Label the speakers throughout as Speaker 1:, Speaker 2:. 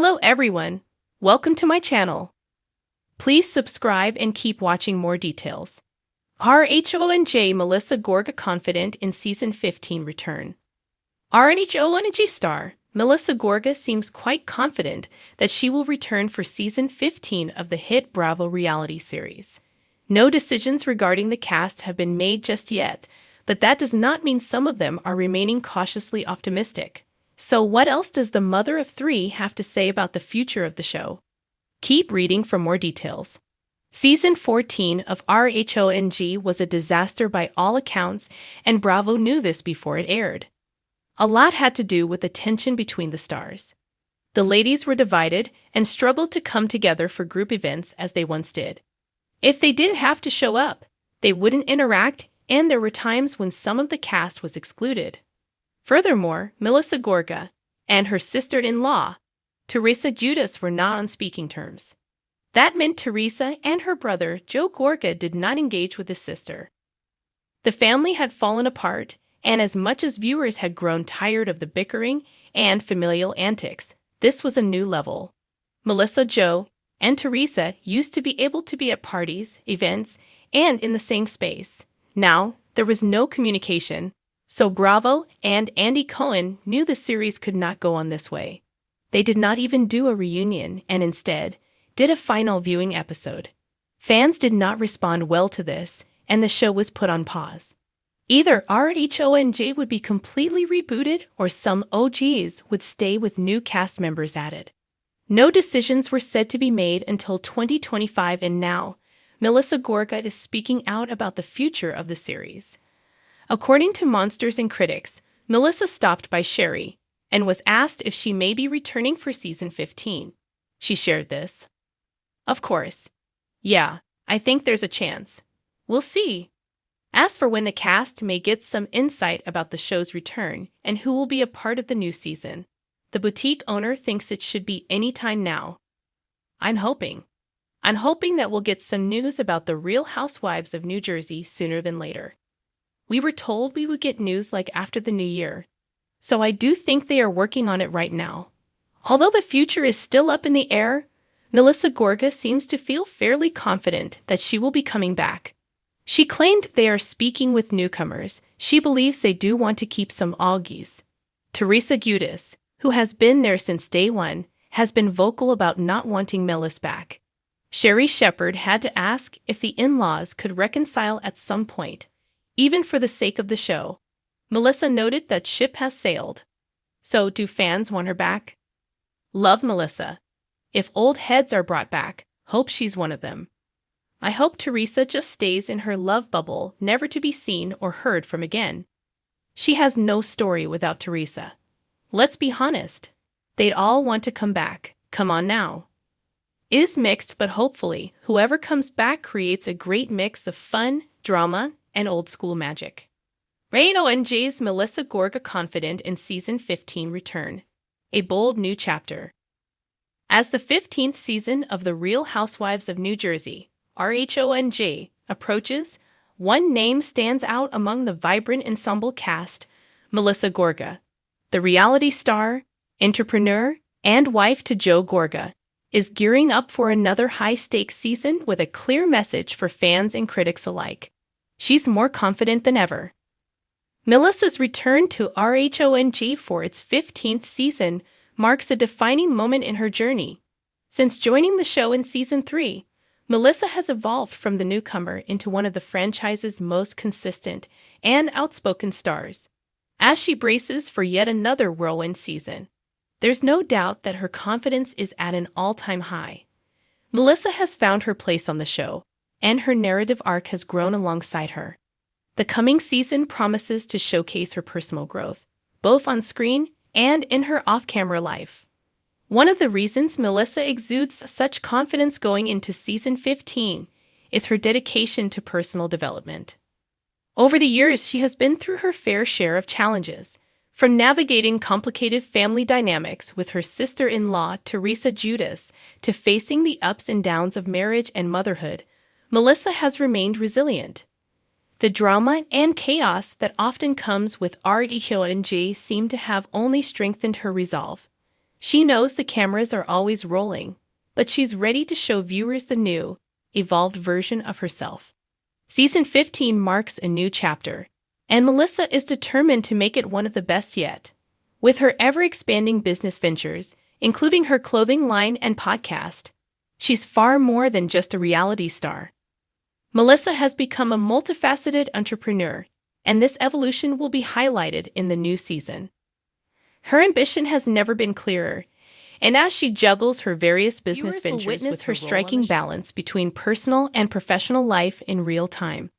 Speaker 1: Hello everyone, welcome to my channel. Please subscribe and keep watching more details. RHONJ Melissa Gorga confident in Season 15 return. RHONJ star Melissa Gorga seems quite confident that she will return for Season 15 of the hit Bravo reality series. No decisions regarding the cast have been made just yet, but that does not mean some of them are remaining cautiously optimistic. So what else does the mother of three have to say about the future of the show? Keep reading for more details. Season 14 of RHONG was a disaster by all accounts, and Bravo knew this before it aired. A lot had to do with the tension between the stars. The ladies were divided and struggled to come together for group events as they once did. If they didn't have to show up, they wouldn't interact, and there were times when some of the cast was excluded. Furthermore, Melissa Gorga and her sister-in-law, Teresa Giudice, were not on speaking terms. That meant Teresa and her brother, Joe Gorga, did not engage with his sister. The family had fallen apart, and as much as viewers had grown tired of the bickering and familial antics, this was a new level. Melissa, Joe, and Teresa used to be able to be at parties, events, and in the same space. Now, there was no communication. So Bravo and Andy Cohen knew the series could not go on this way. They did not even do a reunion and instead did a final viewing episode. Fans did not respond well to this, and the show was put on pause. Either RHONJ would be completely rebooted or some OGs would stay with new cast members added. No decisions were said to be made until 2025, and now Melissa Gorga is speaking out about the future of the series. According to Monsters and Critics, Melissa stopped by Sherry and was asked if she may be returning for Season 15. She shared this. "Of course. Yeah, I think there's a chance. We'll see." As for when the cast may get some insight about the show's return and who will be a part of the new season, the boutique owner thinks it should be any time now. I'm hoping that we'll get some news about the Real Housewives of New Jersey sooner than later. We were told we would get news like after the new year, so I do think they are working on it right now. Although the future is still up in the air, Melissa Gorga seems to feel fairly confident that she will be coming back. She claimed they are speaking with newcomers. She believes they do want to keep some Augies. Teresa Giudice, who has been there since day one, has been vocal about not wanting Melis back. Sherry Shepherd had to ask if the in-laws could reconcile at some point, even for the sake of the show. Melissa noted that ship has sailed. So do fans want her back? Love Melissa. If old heads are brought back, hope she's one of them. I hope Teresa just stays in her love bubble, never to be seen or heard from again. She has no story without Teresa. Let's be honest. They'd all want to come back. Come on now. It is mixed, but hopefully, whoever comes back creates a great mix of fun, drama, and old-school magic. RHONJ's Melissa Gorga confident in Season 15 return. A bold new chapter. As the 15th season of The Real Housewives of New Jersey, RHONJ, approaches, one name stands out among the vibrant ensemble cast: Melissa Gorga. The reality star, entrepreneur, and wife to Joe Gorga is gearing up for another high-stakes season with a clear message for fans and critics alike. She's more confident than ever. Melissa's return to RHONG for its 15th season marks a defining moment in her journey. Since joining the show in Season 3, Melissa has evolved from the newcomer into one of the franchise's most consistent and outspoken stars. As she braces for yet another whirlwind season, there's no doubt that her confidence is at an all-time high. Melissa has found her place on the show, and her narrative arc has grown alongside her. The coming season promises to showcase her personal growth, both on screen and in her off-camera life. One of the reasons Melissa exudes such confidence going into Season 15 is her dedication to personal development. Over the years, she has been through her fair share of challenges, from navigating complicated family dynamics with her sister-in-law Teresa Giudice to facing the ups and downs of marriage and motherhood. Melissa has remained resilient. The drama and chaos that often comes with RHONG seem to have only strengthened her resolve. She knows the cameras are always rolling, but she's ready to show viewers the new, evolved version of herself. Season 15 marks a new chapter, and Melissa is determined to make it one of the best yet. With her ever-expanding business ventures, including her clothing line and podcast, she's far more than just a reality star. Melissa has become a multifaceted entrepreneur, and this evolution will be highlighted in the new season. Her ambition has never been clearer, and as she juggles her various business ventures, witness her striking balance between personal and professional life in real time.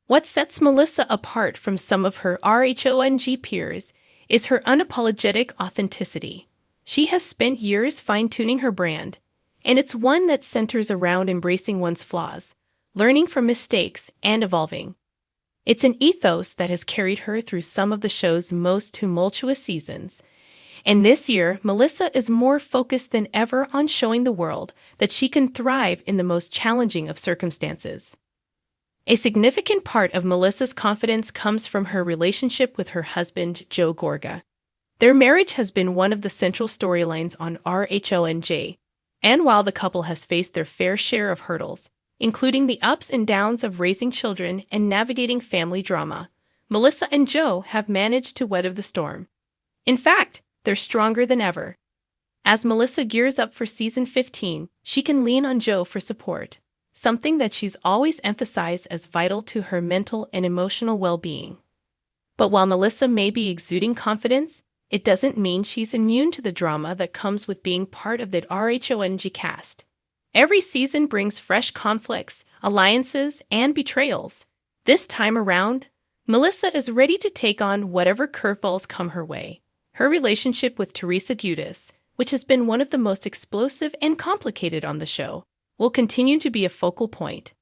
Speaker 1: What sets Melissa apart from some of her RHONG peers is her unapologetic authenticity. She has spent years fine-tuning her brand, and it's one that centers around embracing one's flaws, learning from mistakes, and evolving. It's an ethos that has carried her through some of the show's most tumultuous seasons. And this year, Melissa is more focused than ever on showing the world that she can thrive in the most challenging of circumstances. A significant part of Melissa's confidence comes from her relationship with her husband, Joe Gorga. Their marriage has been one of the central storylines on RHONJ, and while the couple has faced their fair share of hurdles, including the ups and downs of raising children and navigating family drama, Melissa and Joe have managed to weather the storm. In fact, they're stronger than ever. As Melissa gears up for season 15, she can lean on Joe for support, something that she's always emphasized as vital to her mental and emotional well-being. But while Melissa may be exuding confidence, it doesn't mean she's immune to the drama that comes with being part of the RHONG cast. Every season brings fresh conflicts, alliances, and betrayals. This time around, Melissa is ready to take on whatever curveballs come her way. Her relationship with Teresa Giudice, which has been one of the most explosive and complicated on the show, will continue to be a focal point.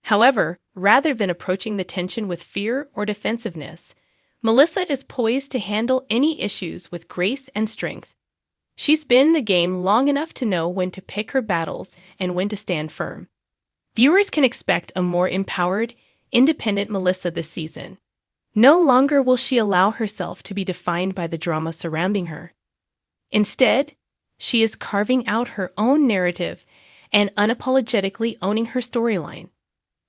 Speaker 1: However, rather than approaching the tension with fear or defensiveness, Melissa is poised to handle any issues with grace and strength. She's been in the game long enough to know when to pick her battles and when to stand firm. Viewers can expect a more empowered, independent Melissa this season. No longer will she allow herself to be defined by the drama surrounding her. Instead, she is carving out her own narrative and unapologetically owning her storyline.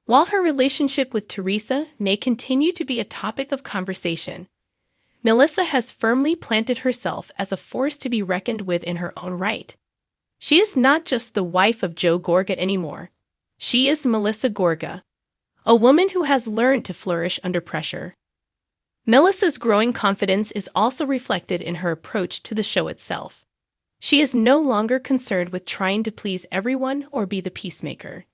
Speaker 1: While her relationship with Teresa may continue to be a topic of conversation, Melissa has firmly planted herself as a force to be reckoned with in her own right. She is not just the wife of Joe Gorga anymore. She is Melissa Gorga, a woman who has learned to flourish under pressure. Melissa's growing confidence is also reflected in her approach to the show itself. She is no longer concerned with trying to please everyone or be the peacemaker.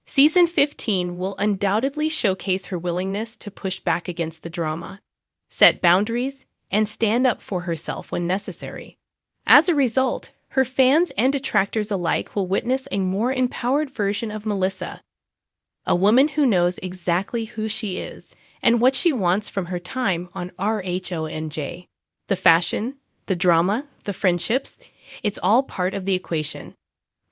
Speaker 1: Season 15 will undoubtedly showcase her willingness to push back against the drama, set boundaries, and stand up for herself when necessary. As a result, her fans and detractors alike will witness a more empowered version of Melissa, a woman who knows exactly who she is and what she wants from her time on RHONJ. The fashion, the drama, the friendships, it's all part of the equation.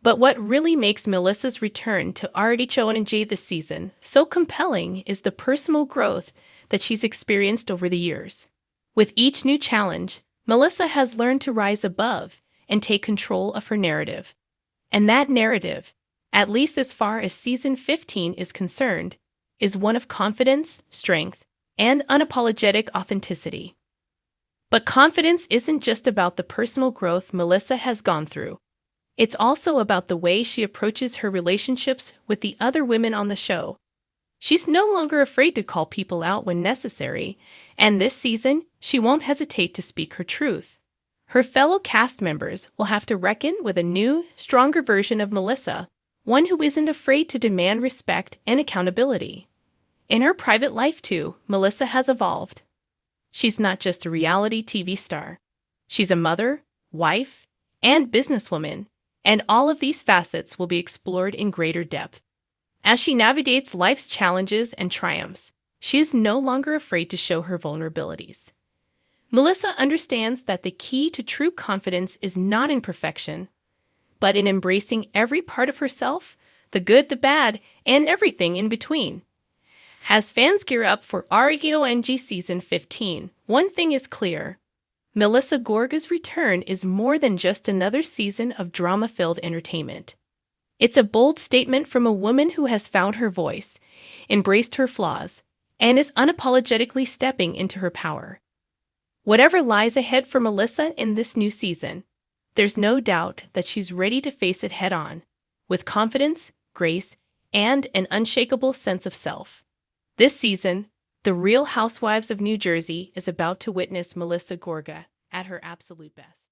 Speaker 1: But what really makes Melissa's return to RHONJ this season so compelling is the personal growth that she's experienced over the years. With each new challenge, Melissa has learned to rise above and take control of her narrative. And that narrative, at least as far as season 15 is concerned, is one of confidence, strength, and unapologetic authenticity. But confidence isn't just about the personal growth Melissa has gone through. It's also about the way she approaches her relationships with the other women on the show. She's no longer afraid to call people out when necessary, and this season, she won't hesitate to speak her truth. Her fellow cast members will have to reckon with a new, stronger version of Melissa, one who isn't afraid to demand respect and accountability. In her private life, too, Melissa has evolved. She's not just a reality TV star. She's a mother, wife, and businesswoman, and all of these facets will be explored in greater depth. As she navigates life's challenges and triumphs, she is no longer afraid to show her vulnerabilities. Melissa understands that the key to true confidence is not in perfection, but in embracing every part of herself, the good, the bad, and everything in between. As fans gear up for RHONG Season 15, one thing is clear. Melissa Gorga's return is more than just another season of drama-filled entertainment. It's a bold statement from a woman who has found her voice, embraced her flaws, and is unapologetically stepping into her power. Whatever lies ahead for Melissa in this new season, there's no doubt that she's ready to face it head-on, with confidence, grace, and an unshakable sense of self. This season, The Real Housewives of New Jersey is about to witness Melissa Gorga at her absolute best.